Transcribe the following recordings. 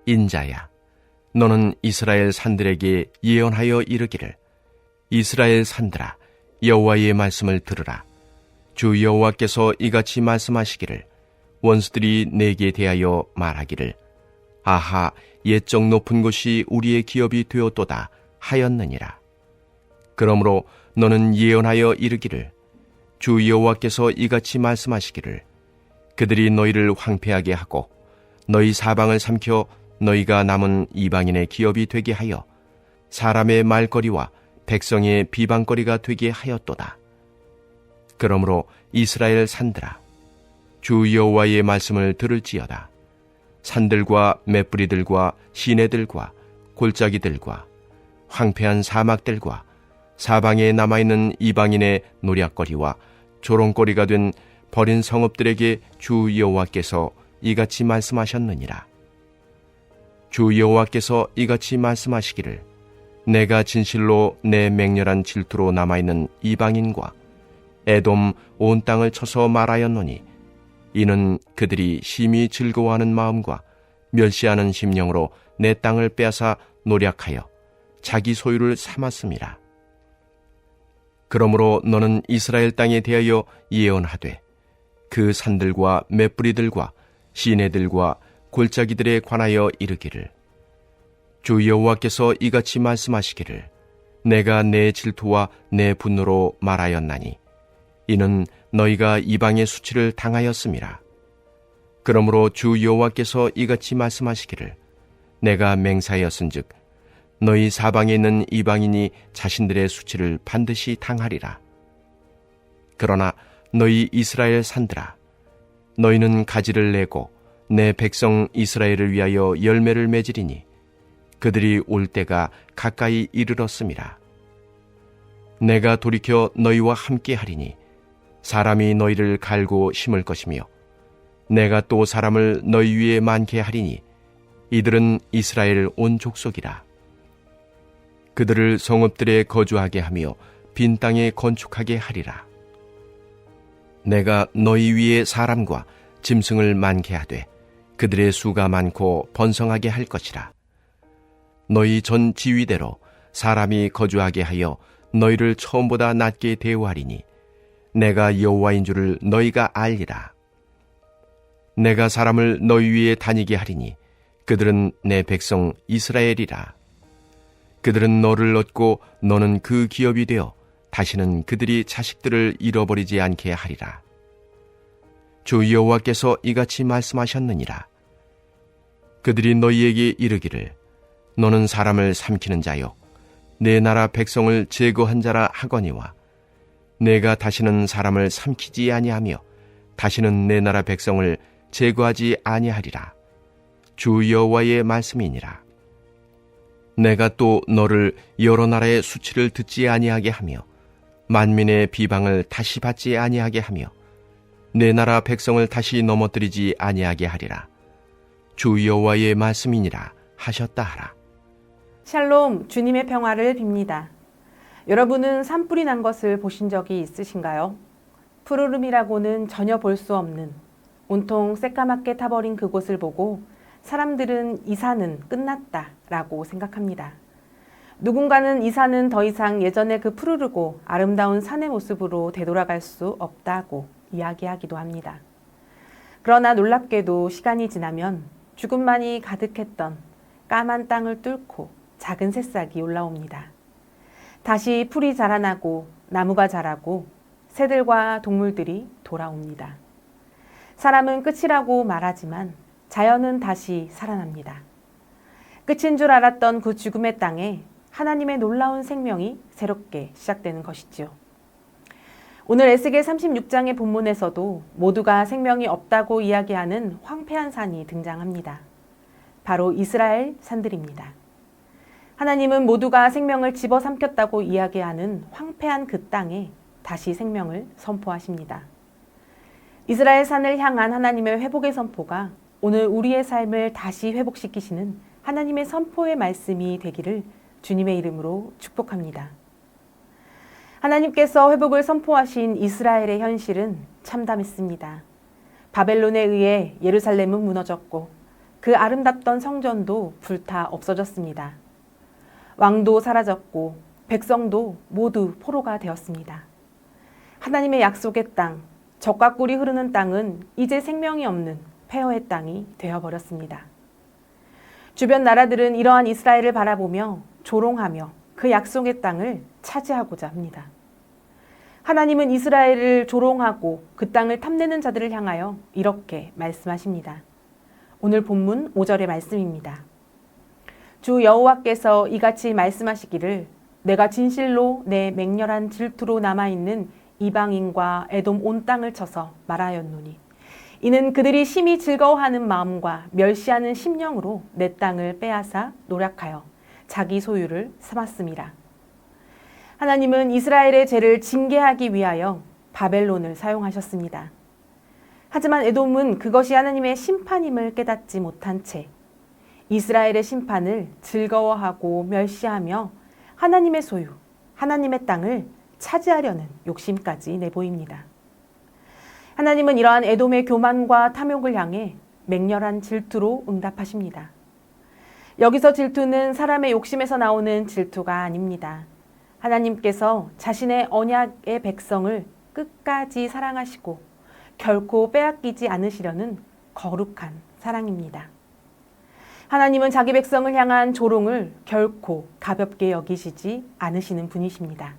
인자야, 너는 이스라엘 산들에게 예언하여 이르기를, 이스라엘 산들아, 여호와의 말씀을 들으라. 주 여호와께서 이같이 말씀하시기를, 원수들이 내게 대하여 말하기를, 아하, 옛적 높은 곳이 우리의 기업이 되었도다 하였느니라. 그러므로 너는 예언하여 이르기를, 주 여호와께서 이같이 말씀하시기를, 그들이 너희를 황폐하게 하고 너희 사방을 삼켜 너희가 남은 이방인의 기업이 되게 하여 사람의 말거리와 백성의 비방거리가 되게 하였도다. 그러므로 이스라엘 산들아, 주 여호와의 말씀을 들을지어다. 산들과 맷뿌리들과 시내들과 골짜기들과 황폐한 사막들과 사방에 남아있는 이방인의 노략거리와 조롱거리가 된 버린 성읍들에게 주 여호와께서 이같이 말씀하셨느니라. 주 여호와께서 이같이 말씀하시기를, 내가 진실로 내 맹렬한 질투로 남아있는 이방인과 에돔 온 땅을 쳐서 말하였노니, 이는 그들이 심히 즐거워하는 마음과 멸시하는 심령으로 내 땅을 빼앗아 노략하여 자기 소유를 삼았음이라. 그러므로 너는 이스라엘 땅에 대하여 예언하되, 그 산들과 맷뿌리들과 시내들과 골짜기들에 관하여 이르기를, 주 여호와께서 이같이 말씀하시기를, 내가 내 질투와 내 분노로 말하였나니, 이는 너희가 이방의 수치를 당하였음이라. 그러므로 주 여호와께서 이같이 말씀하시기를, 내가 맹세하였은즉 너희 사방에 있는 이방인이 자신들의 수치를 반드시 당하리라. 그러나 너희 이스라엘 산들아, 너희는 가지를 내고 내 백성 이스라엘을 위하여 열매를 맺으리니 그들이 올 때가 가까이 이르렀음이라. 내가 돌이켜 너희와 함께 하리니 사람이 너희를 갈고 심을 것이며, 내가 또 사람을 너희 위에 많게 하리니 이들은 이스라엘 온 족속이라. 그들을 성읍들에 거주하게 하며 빈 땅에 건축하게 하리라. 내가 너희 위에 사람과 짐승을 많게 하되 그들의 수가 많고 번성하게 할 것이라. 너희 전 지위대로 사람이 거주하게 하여 너희를 처음보다 낮게 대우하리니 내가 여호와인 줄을 너희가 알리라. 내가 사람을 너희 위에 다니게 하리니 그들은 내 백성 이스라엘이라. 그들은 너를 얻고 너는 그 기업이 되어 다시는 그들이 자식들을 잃어버리지 않게 하리라. 주 여호와께서 이같이 말씀하셨느니라. 그들이 너희에게 이르기를, 너는 사람을 삼키는 자요 내 나라 백성을 제거한 자라 하거니와, 내가 다시는 사람을 삼키지 아니하며 다시는 내 나라 백성을 제거하지 아니하리라. 주 여호와의 말씀이니라. 내가 또 너를 여러 나라의 수치를 듣지 아니하게 하며 만민의 비방을 다시 받지 아니하게 하며 내 나라 백성을 다시 넘어뜨리지 아니하게 하리라. 주 여호와의 말씀이니라 하셨다 하라. 샬롬, 주님의 평화를 빕니다. 여러분은 산불이 난 것을 보신 적이 있으신가요? 푸르름이라고는 전혀 볼 수 없는, 온통 새까맣게 타버린 그곳을 보고 사람들은 이 산은 끝났다 라고 생각합니다. 누군가는 이 산은 더 이상 예전의 그 푸르르고 아름다운 산의 모습으로 되돌아갈 수 없다고 이야기하기도 합니다. 그러나 놀랍게도 시간이 지나면 죽음만이 가득했던 까만 땅을 뚫고 작은 새싹이 올라옵니다. 다시 풀이 자라나고 나무가 자라고 새들과 동물들이 돌아옵니다. 사람은 끝이라고 말하지만 자연은 다시 살아납니다. 끝인 줄 알았던 그 죽음의 땅에 하나님의 놀라운 생명이 새롭게 시작되는 것이지요. 오늘 에스겔 36장의 본문에서도 모두가 생명이 없다고 이야기하는 황폐한 산이 등장합니다. 바로 이스라엘 산들입니다. 하나님은 모두가 생명을 집어삼켰다고 이야기하는 황폐한 그 땅에 다시 생명을 선포하십니다. 이스라엘 산을 향한 하나님의 회복의 선포가 오늘 우리의 삶을 다시 회복시키시는 하나님의 선포의 말씀이 되기를 주님의 이름으로 축복합니다. 하나님께서 회복을 선포하신 이스라엘의 현실은 참담했습니다. 바벨론에 의해 예루살렘은 무너졌고 그 아름답던 성전도 불타 없어졌습니다. 왕도 사라졌고 백성도 모두 포로가 되었습니다. 하나님의 약속의 땅, 젖과 꿀이 흐르는 땅은 이제 생명이 없는 폐허의 땅이 되어버렸습니다. 주변 나라들은 이러한 이스라엘을 바라보며 조롱하며 그 약속의 땅을 차지하고자 합니다. 하나님은 이스라엘을 조롱하고 그 땅을 탐내는 자들을 향하여 이렇게 말씀하십니다. 오늘 본문 5절의 말씀입니다. 주 여호와께서 이같이 말씀하시기를 내가 진실로 내 맹렬한 질투로 남아있는 이방인과 에돔 온 땅을 쳐서 말하였노니 이는 그들이 심히 즐거워하는 마음과 멸시하는 심령으로 내 땅을 빼앗아 노략하여 자기 소유를 삼았음이라. 하나님은 이스라엘의 죄를 징계하기 위하여 바벨론을 사용하셨습니다. 하지만 에돔은 그것이 하나님의 심판임을 깨닫지 못한 채 이스라엘의 심판을 즐거워하고 멸시하며 하나님의 소유, 하나님의 땅을 차지하려는 욕심까지 내보입니다. 하나님은 이러한 에돔의 교만과 탐욕을 향해 맹렬한 질투로 응답하십니다. 여기서 질투는 사람의 욕심에서 나오는 질투가 아닙니다. 하나님께서 자신의 언약의 백성을 끝까지 사랑하시고 결코 빼앗기지 않으시려는 거룩한 사랑입니다. 하나님은 자기 백성을 향한 조롱을 결코 가볍게 여기시지 않으시는 분이십니다.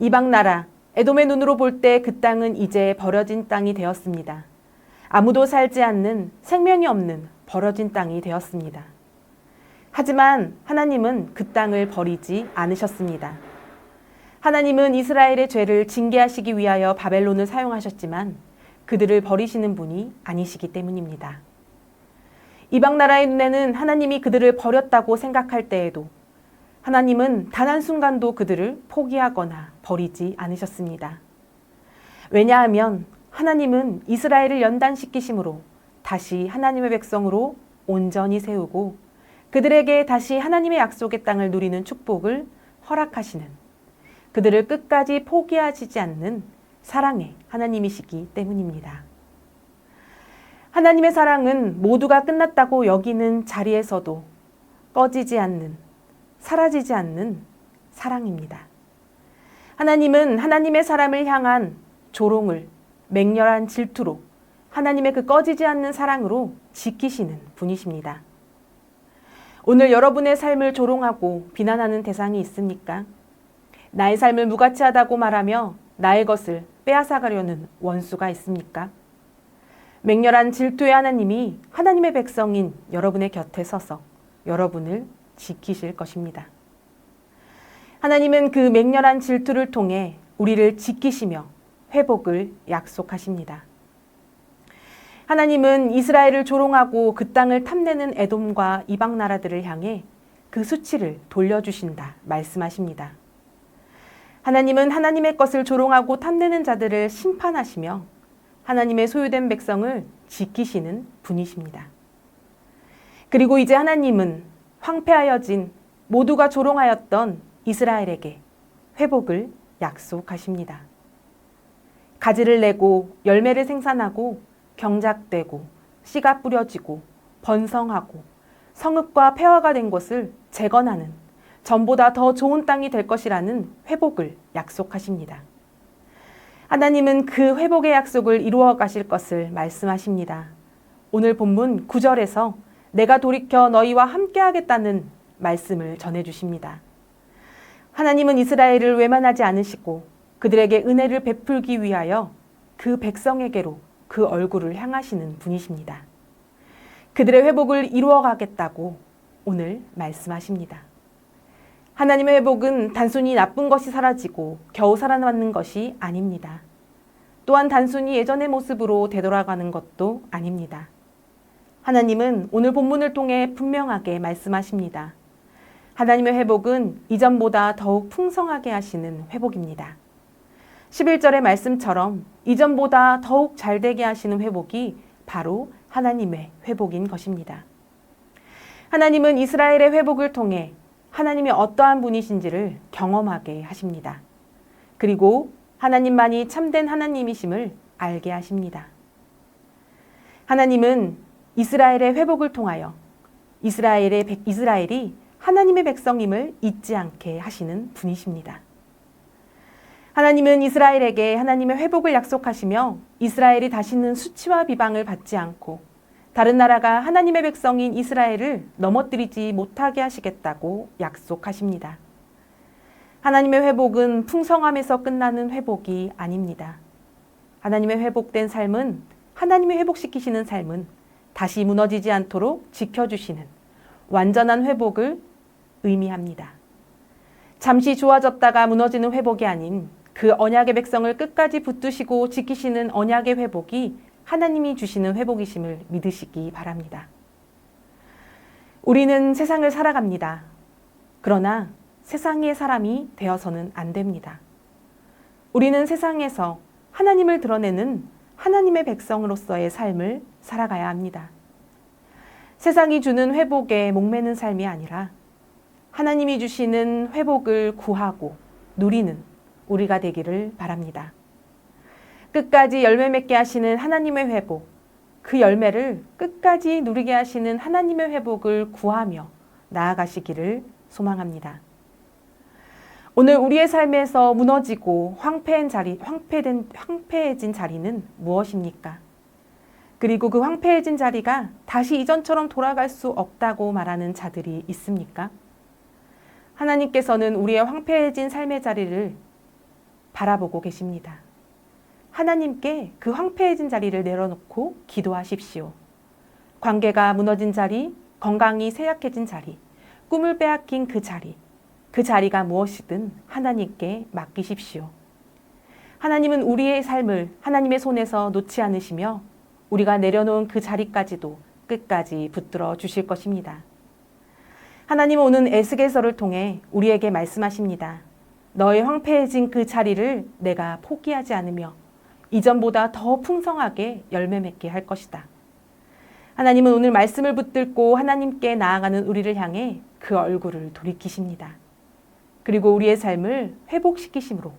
이방 나라 에돔의 눈으로 볼 때 그 땅은 이제 버려진 땅이 되었습니다. 아무도 살지 않는 생명이 없는 버려진 땅이 되었습니다. 하지만 하나님은 그 땅을 버리지 않으셨습니다. 하나님은 이스라엘의 죄를 징계하시기 위하여 바벨론을 사용하셨지만 그들을 버리시는 분이 아니시기 때문입니다. 이방 나라의 눈에는 하나님이 그들을 버렸다고 생각할 때에도 하나님은 단 한순간도 그들을 포기하거나 버리지 않으셨습니다. 왜냐하면 하나님은 이스라엘을 연단시키심으로 다시 하나님의 백성으로 온전히 세우고 그들에게 다시 하나님의 약속의 땅을 누리는 축복을 허락하시는 그들을 끝까지 포기하시지 않는 사랑의 하나님이시기 때문입니다. 하나님의 사랑은 모두가 끝났다고 여기는 자리에서도 꺼지지 않는, 사라지지 않는 사랑입니다. 하나님은 하나님의 사람을 향한 조롱을 맹렬한 질투로 하나님의 그 꺼지지 않는 사랑으로 지키시는 분이십니다. 오늘 여러분의 삶을 조롱하고 비난하는 대상이 있습니까? 나의 삶을 무가치하다고 말하며 나의 것을 빼앗아가려는 원수가 있습니까? 맹렬한 질투의 하나님이 하나님의 백성인 여러분의 곁에 서서 여러분을 지키실 것입니다. 하나님은 그 맹렬한 질투를 통해 우리를 지키시며 회복을 약속하십니다. 하나님은 이스라엘을 조롱하고 그 땅을 탐내는 에돔과 이방 나라들을 향해 그 수치를 돌려주신다 말씀하십니다. 하나님은 하나님의 것을 조롱하고 탐내는 자들을 심판하시며 하나님의 소유된 백성을 지키시는 분이십니다. 그리고 이제 하나님은 황폐하여진 모두가 조롱하였던 이스라엘에게 회복을 약속하십니다. 가지를 내고 열매를 생산하고 경작되고 씨가 뿌려지고 번성하고 성읍과 폐허가 된 곳을 재건하는 전보다 더 좋은 땅이 될 것이라는 회복을 약속하십니다. 하나님은 그 회복의 약속을 이루어 가실 것을 말씀하십니다. 오늘 본문 9절에서 내가 돌이켜 너희와 함께 하겠다는 말씀을 전해주십니다. 하나님은 이스라엘을 외면하지 않으시고 그들에게 은혜를 베풀기 위하여 그 백성에게로 그 얼굴을 향하시는 분이십니다. 그들의 회복을 이루어 가겠다고 오늘 말씀하십니다. 하나님의 회복은 단순히 나쁜 것이 사라지고 겨우 살아남는 것이 아닙니다. 또한 단순히 예전의 모습으로 되돌아가는 것도 아닙니다. 하나님은 오늘 본문을 통해 분명하게 말씀하십니다. 하나님의 회복은 이전보다 더욱 풍성하게 하시는 회복입니다. 11절의 말씀처럼 이전보다 더욱 잘되게 하시는 회복이 바로 하나님의 회복인 것입니다. 하나님은 이스라엘의 회복을 통해 하나님이 어떠한 분이신지를 경험하게 하십니다. 그리고 하나님만이 참된 하나님이심을 알게 하십니다. 하나님은 이스라엘의 회복을 통하여 이스라엘이 하나님의 백성임을 잊지 않게 하시는 분이십니다. 하나님은 이스라엘에게 하나님의 회복을 약속하시며 이스라엘이 다시는 수치와 비방을 받지 않고 다른 나라가 하나님의 백성인 이스라엘을 넘어뜨리지 못하게 하시겠다고 약속하십니다. 하나님의 회복은 풍성함에서 끝나는 회복이 아닙니다. 하나님의 회복된 삶은, 하나님이 회복시키시는 삶은 다시 무너지지 않도록 지켜주시는 완전한 회복을 의미합니다. 잠시 좋아졌다가 무너지는 회복이 아닌 그 언약의 백성을 끝까지 붙드시고 지키시는 언약의 회복이 하나님이 주시는 회복이심을 믿으시기 바랍니다. 우리는 세상을 살아갑니다. 그러나 세상의 사람이 되어서는 안 됩니다. 우리는 세상에서 하나님을 드러내는 하나님의 백성으로서의 삶을 살아가야 합니다. 세상이 주는 회복에 목매는 삶이 아니라 하나님이 주시는 회복을 구하고 누리는 우리가 되기를 바랍니다. 끝까지 열매 맺게 하시는 하나님의 회복, 그 열매를 끝까지 누리게 하시는 하나님의 회복을 구하며 나아가시기를 소망합니다. 오늘 우리의 삶에서 무너지고 황폐해진 자리는 무엇입니까? 그리고 그 황폐해진 자리가 다시 이전처럼 돌아갈 수 없다고 말하는 자들이 있습니까? 하나님께서는 우리의 황폐해진 삶의 자리를 바라보고 계십니다. 하나님께 그 황폐해진 자리를 내려놓고 기도하십시오. 관계가 무너진 자리, 건강이 쇠약해진 자리, 꿈을 빼앗긴 그 자리가 무엇이든 하나님께 맡기십시오. 하나님은 우리의 삶을 하나님의 손에서 놓지 않으시며 우리가 내려놓은 그 자리까지도 끝까지 붙들어 주실 것입니다. 하나님은 오늘 에스겔서를 통해 우리에게 말씀하십니다. 너의 황폐해진 그 자리를 내가 포기하지 않으며 이전보다 더 풍성하게 열매 맺게 할 것이다. 하나님은 오늘 말씀을 붙들고 하나님께 나아가는 우리를 향해 그 얼굴을 돌이키십니다. 그리고 우리의 삶을 회복시키심으로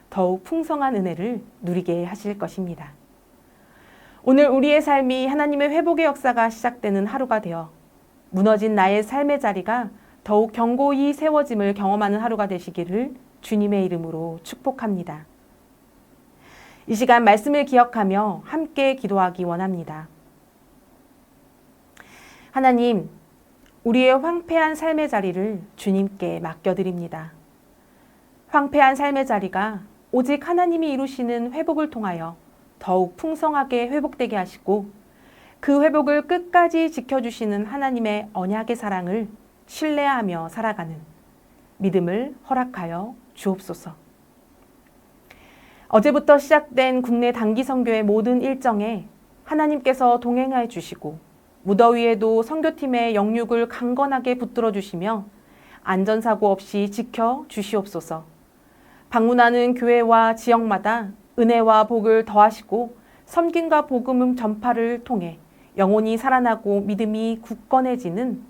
더욱 풍성한 은혜를 누리게 하실 것입니다. 오늘 우리의 삶이 하나님의 회복의 역사가 시작되는 하루가 되어 무너진 나의 삶의 자리가 더욱 견고히 세워짐을 경험하는 하루가 되시기를 주님의 이름으로 축복합니다. 이 시간 말씀을 기억하며 함께 기도하기 원합니다. 하나님, 우리의 황폐한 삶의 자리를 주님께 맡겨드립니다. 황폐한 삶의 자리가 오직 하나님이 이루시는 회복을 통하여 더욱 풍성하게 회복되게 하시고 그 회복을 끝까지 지켜주시는 하나님의 언약의 사랑을 신뢰하며 살아가는 믿음을 허락하여 주옵소서. 어제부터 시작된 국내 단기 선교의 모든 일정에 하나님께서 동행하여 주시고 무더위에도 선교팀의 영육을 강건하게 붙들어 주시며 안전사고 없이 지켜 주시옵소서. 방문하는 교회와 지역마다 은혜와 복을 더하시고 섬김과 복음 전파를 통해 영혼이 살아나고 믿음이 굳건해지는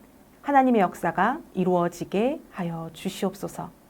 하나님의 역사가 이루어지게 하여 주시옵소서.